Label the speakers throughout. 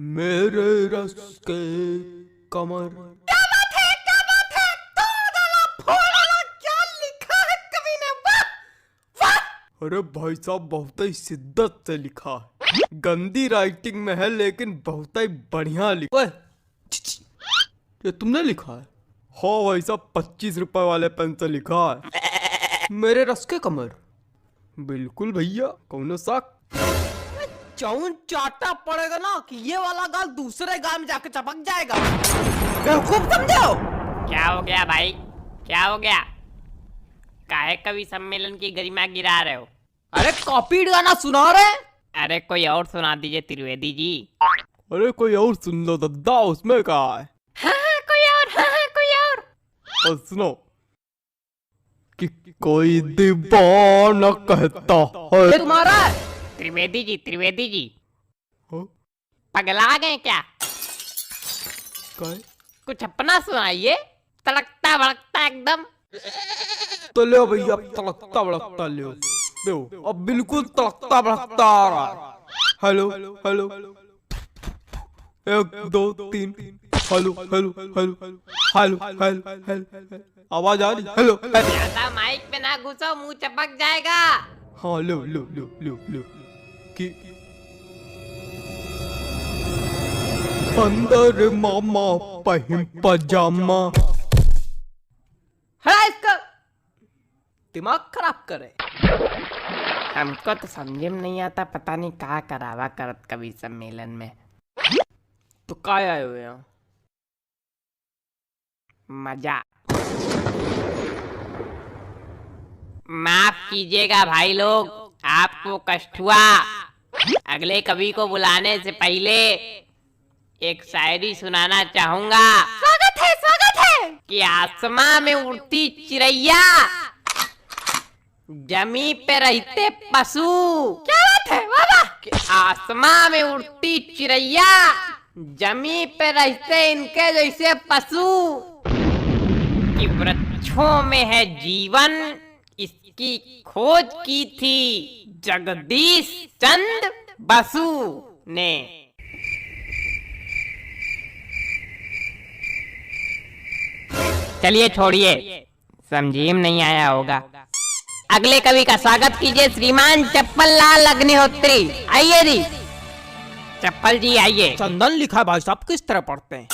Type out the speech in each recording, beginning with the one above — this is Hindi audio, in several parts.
Speaker 1: मेरे रस के कमर।
Speaker 2: क्या बात है, क्या बात है, क्या लिखा है कवि ने, वाह वाह।
Speaker 1: अरे भाई साहब बहुत ही शिद्दत से लिखा है, गंदी राइटिंग में है लेकिन बहुत ही बढ़िया लिखा है। ये तुमने लिखा है? हाँ भाई साहब 25 रुपए वाले पेन से लिखा है, मेरे रस के कमर। बिल्कुल भैया, कौन शक।
Speaker 2: चौन चाटा पड़ेगा ना कि ये वाला गाल दूसरे गाल में जाके चपक जाएगा। बेवकूफ समझो।
Speaker 3: क्या हो गया भाई, क्या हो गया? काहे कवि सम्मेलन की गरिमा गिरा रहे हो?
Speaker 2: अरे कॉपीड गाना सुना रहे।
Speaker 3: अरे कोई और सुना दीजिए त्रिवेदी जी।
Speaker 1: अरे कोई और सुन लो दद्दा, उसमें कहा है।
Speaker 3: हाँ कोई और, हाँ कोई और।
Speaker 1: और सुनो कि कोई दीवाना कहता है।
Speaker 2: ये तुम्हारा है?
Speaker 3: त्रिवेदी जी, त्रिवेदी जी
Speaker 1: हाँ?
Speaker 3: पगला गए क्या?
Speaker 1: काय?
Speaker 3: कुछ अपना सुनाइए, तड़कता भड़कता एकदम।
Speaker 1: तो ले भैया, तड़कता भड़कता ले दो। अब बिल्कुल तड़कता भड़कता आ रहा है। Hello hello, 1 2 3, hello hello hello hello hello hello, आवाज आ रही? हेलो।
Speaker 3: ज्यादा माइक पे ना घुसो, मुंह चपक जाएगा।
Speaker 1: हाँ लो लो लो लो लो कि अंदर मामा पहन पजामा।
Speaker 2: हटा इसका, दिमाग खराब करे।
Speaker 3: हमको तो समझ में नहीं आता, पता नहीं कहाँ करावा करत कवि सम्मेलन में।
Speaker 2: तो काय आए हुए हैं?
Speaker 3: मजा। माफ कीजिएगा भाई लोग, आपको कष्ट हुआ। अगले कवि को बुलाने से पहले एक शायरी सुनाना चाहूंगा।
Speaker 2: स्वागत है।
Speaker 3: कि आसमां में उड़ती चिड़ैया, जमी पे रहते पशु।
Speaker 2: क्या बात है, वाह वाह।
Speaker 3: कि आसमां में उड़ती चिड़ैया, जमी पे रहते इनके जैसे पशु। कि वृक्षों में है जीवन, इसकी खोज की थी जगदीश चंद्र बसु ने। चलिए छोड़िए, समझी में नहीं आया होगा। अगले कवि का स्वागत कीजिए, श्रीमान चप्पल लाल अग्निहोत्री। आइए जी, चप्पल जी आइए।
Speaker 2: चंदन लिखा है भाई साहब, किस तरह पढ़ते हैं?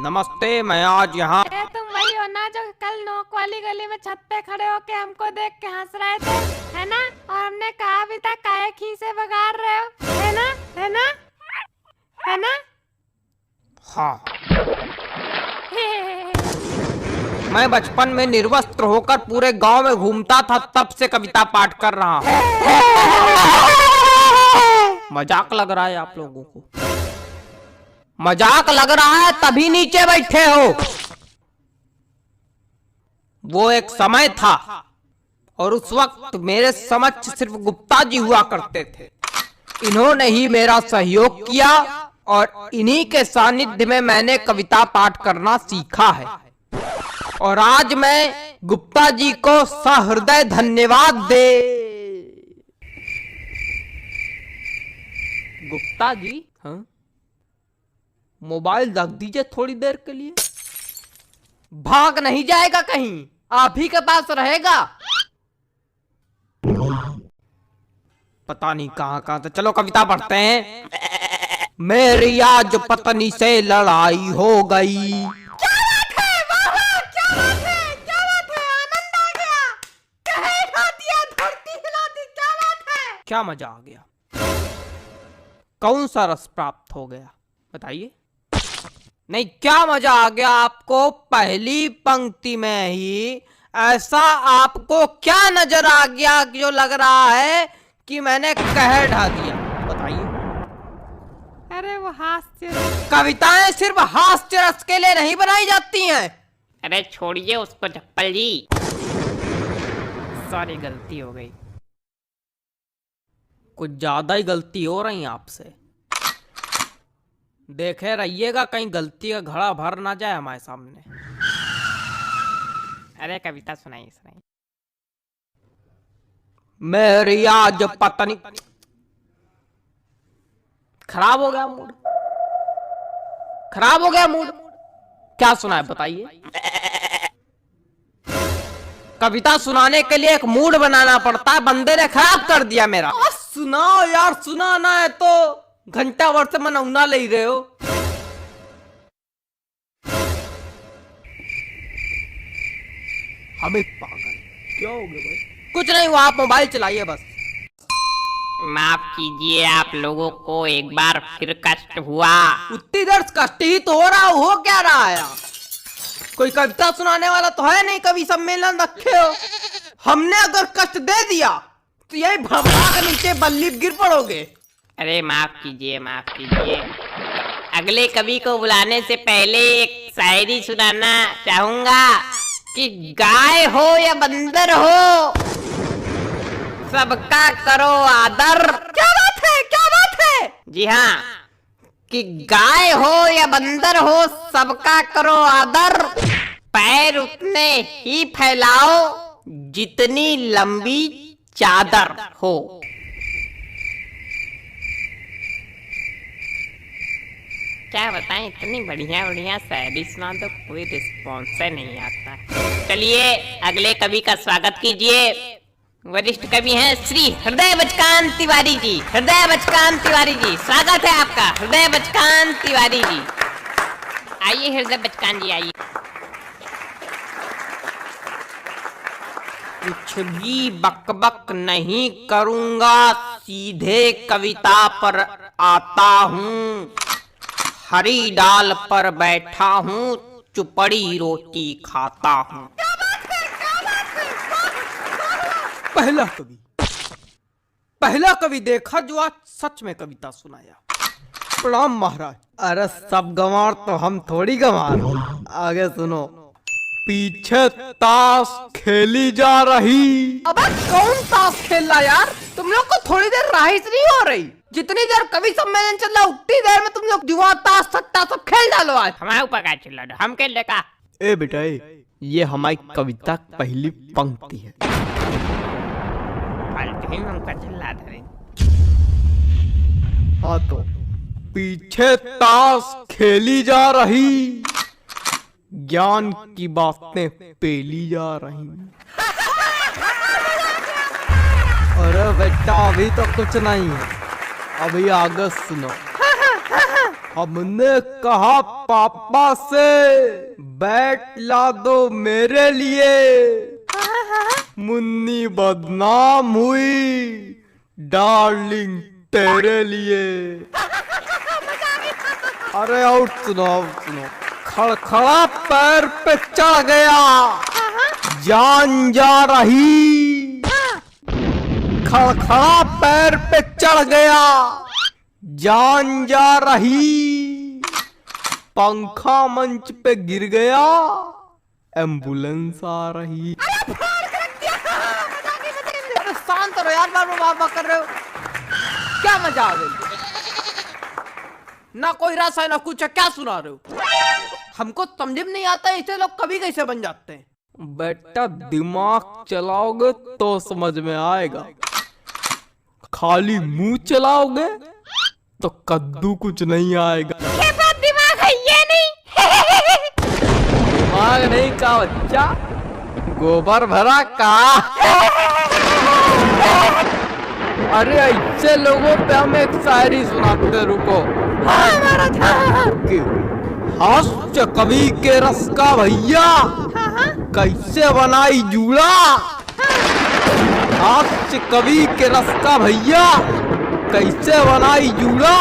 Speaker 2: नमस्ते, मैं आज यहाँ।
Speaker 4: अरे तुम वही हो ना जो कल नोक वाली गली में छत पे खड़े होके हमको देख के हंस रहे थे, है ना? और हमने कहा भी था काहे खीसे बगाड़ रहे हो, है ना? है ना? है ना?
Speaker 2: हाँ, मैं बचपन में निर्वस्त्र होकर पूरे गांव में घूमता था, तब से कविता पाठ कर रहा हूँ। मजाक लग रहा है आप लोगों को? मजाक लग रहा है तभी नीचे बैठे हो। वो एक समय था और उस वक्त मेरे समक्ष सिर्फ गुप्ता जी हुआ करते थे। इन्होंने ही मेरा सहयोग किया और इन्हीं के सानिध्य में मैंने कविता पाठ करना सीखा है। और आज मैं गुप्ता जी को सहृदय धन्यवाद दे। गुप्ता जी, हाँ? मोबाइल रख दीजिए थोड़ी देर के लिए। भाग नहीं जाएगा कहीं, आप ही के पास रहेगा। पता नहीं कहां कहां से। चलो कविता पढ़ते हैं। मेरी आज पत्नी से लड़ाई हो गई।
Speaker 4: क्या बात है, वाह वाह, क्या बात है, क्या बात है, आनंद आ गया। कहे हिला दिया, धरती हिला दी, क्या बात है।
Speaker 2: क्या मजा आ गया, कौन सा रस प्राप्त हो गया बताइए? नहीं, क्या मजा आ गया आपको? पहली पंक्ति में ही ऐसा आपको क्या नजर आ गया जो लग रहा है कि मैंने कहर ढा दिया? बताइए।
Speaker 4: अरे वो हास्य।
Speaker 2: कविताएं सिर्फ हास्य रस के लिए नहीं बनाई जाती हैं।
Speaker 3: अरे छोड़िए उसको चप्पल जी, सॉरी गलती हो गई।
Speaker 2: कुछ ज्यादा ही गलती हो रही है आपसे। देखे रहिएगा कहीं गलती का घड़ा भर ना जाए हमारे सामने।
Speaker 3: अरे कविता सुनाइए सुनाइए।
Speaker 2: मेरी आज पत्नी। खराब हो गया मूड, खराब हो गया मूड। क्या सुना है बताइए? कविता सुनाने के लिए एक मूड बनाना पड़ता है, बंदे ने खराब कर दिया मेरा। सुनाओ यार, सुनाना है तो घंटा भर से मनौना ले रहे हो।
Speaker 1: हमें पागल क्या हो गया भाई?
Speaker 2: कुछ नहीं हुआ, आप मोबाइल चलाइए बस।
Speaker 3: माफ कीजिए, आप लोगों को एक बार फिर कष्ट हुआ।
Speaker 2: उतनी देर से कष्ट ही तो हो रहा, हो क्या रहा है? कोई कविता सुनाने वाला तो है नहीं, कवि सम्मेलन रखे हो। हमने अगर कष्ट दे दिया तो यही भड़बड़ा के नीचे बल्ली गिर पड़ोगे।
Speaker 3: अरे माफ कीजिए, माफ कीजिए। अगले कवि को बुलाने से पहले एक शायरी सुनाना चाहूंगा कि गाय हो या बंदर हो, सबका करो आदर।
Speaker 2: क्या बात है, क्या बात है?
Speaker 3: जी हाँ, कि गाय हो या बंदर हो, सबका करो आदर। पैर उतने ही फैलाओ जितनी लंबी चादर हो। क्या बताएं, इतनी बढ़िया बढ़िया शायरी सुना दो, कोई रिस्पॉन्स नहीं आता। चलिए अगले कवि का स्वागत कीजिए। वरिष्ठ कवि हैं श्री हृदय बचकान तिवारी जी। हृदय बचकान तिवारी जी, स्वागत है आपका। हृदय बचकान तिवारी जी, आइए हृदय बचकान जी आइए।
Speaker 2: कुछ भी बकबक नहीं करूंगा, सीधे कविता पर आता हूँ। हरी डाल पर बैठा हूँ, चुपड़ी रोटी खाता हूँ। पहला कवि देखा जो आज सच में कविता सुनाया। प्रणाम महाराज। अरे सब गंवार तो हम थोड़ी गंवार। आगे सुनो।
Speaker 1: पीछे ताश खेली जा रही।
Speaker 2: अबे कौन ताश खेल रहा यार? तुम लोग को थोड़ी देर राइस नहीं हो रही? जितनी देर कवि सम्मेलन चल रहा उतनी देर में तुम लोग जुआ ताश सट्टा सब खेल डालो। आज
Speaker 3: हमारे ऊपर क्या चिल्ला रहे हो? हम खेल लेगा।
Speaker 1: ए बेटा ये हमारी कविता की पहली पंक्ति है।
Speaker 3: फालतू ही हमका चिल्ला रहे।
Speaker 1: हाँ तो पीछे ताश खेली जा रही, ज्ञान की बातें पेली जा रही।
Speaker 2: अरे बेटा अभी तो कुछ नहीं है,
Speaker 1: अभी आगे सुनो। हमने कहा पापा से बैट ला दो मेरे लिए, मुन्नी बदनाम हुई डार्लिंग तेरे लिए।
Speaker 2: अरे और सुनो। खड़खड़ा पैर पे चढ़ गया, जान जा रही। खड़खड़ा पैर पे चढ़ गया, जान जा रही।
Speaker 1: पंखा मंच पे गिर गया, एम्बुलेंस आ रही।
Speaker 2: शांत रहो यार, बार कर रहे हो। क्या मजा आ गई? ना कोई रस है ना कुछ है, क्या सुना रहे हो? हमको समझ में नहीं आता है, इसे लोग कभी कैसे बन जाते हैं।
Speaker 1: बेटा दिमाग चलाओगे तो समझ में आएगा, खाली मुंह चलाओगे तो कद्दू कुछ नहीं आएगा।
Speaker 4: ये बात दिमाग है ये नहीं।
Speaker 1: दिमाग नहीं का बच्चा, गोबर भरा का। अरे ऐसे लोगों पे हम एक शायरी सुनाते, रुको। हास्य कवि के रस का भैया, कैसे बनाई जूड़ा। हास्य कवि के रस का भैया, कैसे बनाई जूड़ा।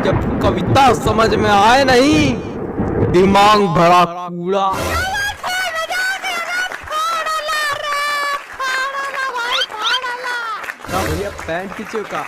Speaker 1: जब कविता समझ में आए नहीं, दिमाग भरा कूड़ा। भैया पैंट खींचो का।